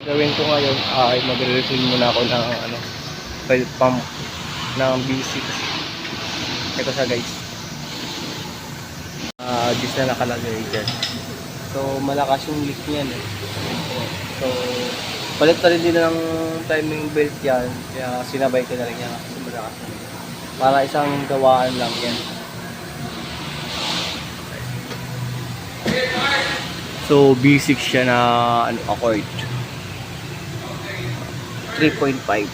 Gawin ko ngayon ay magre-refill muna ako ng oil pump ng B6. Ito siya guys. Just na nakalagay dyan. So malakas yung leak niyan eh. So palit pa rin din ng timing belt yan. Kaya sinabay ko na rin yan kasi malakas. Para isang gawaan lang yan. So B6 siya na Accord 3.5.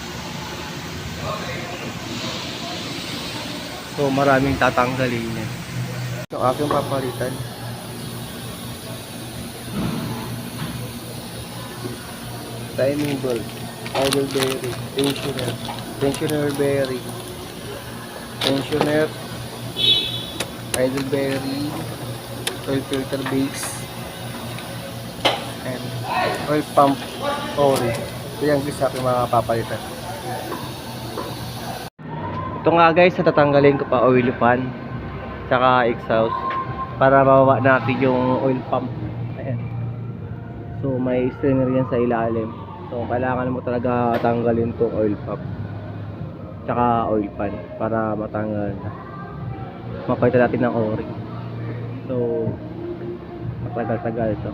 So maraming tatanggalin yan. Yung aking papalitan. Timing belt, idle bearing, tensioner bearing, tensioner, idle bearing, oil filter base, and oil pump o-ring. Ito yung gusto aking mga papalitan. Ito nga guys, tatanggalin ko pa oil pan saka exhaust para mababa natin yung oil pump. Ayan. So may strainer yan sa ilalim. So kailangan mo talaga tanggalin tong oil pump tsaka oil pan para matanggal na. Mapalitan natin ng o-ring. So matagal-tagal ito.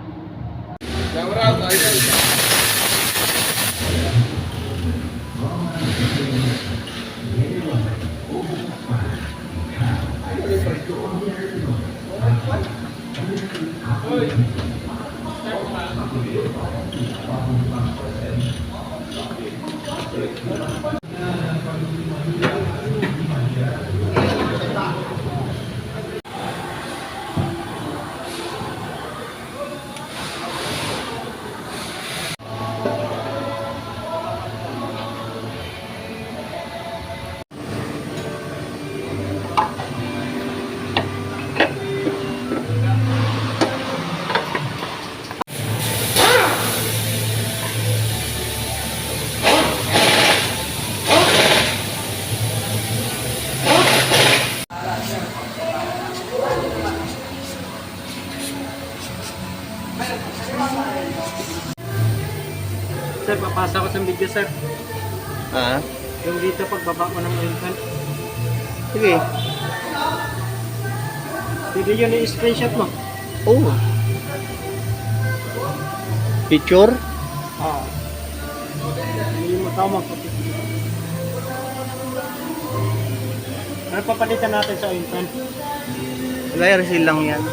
Sir, papasa ko sa video, sir. Ah? Yung dito, pagbaba mo ng oil pan. Sige. Pwede yun i-screenshot mo. Oh. Picture? Oo. Hindi mo tao magpapicture. Ano papalitan natin sa oil pan? Wala, refill lang yan.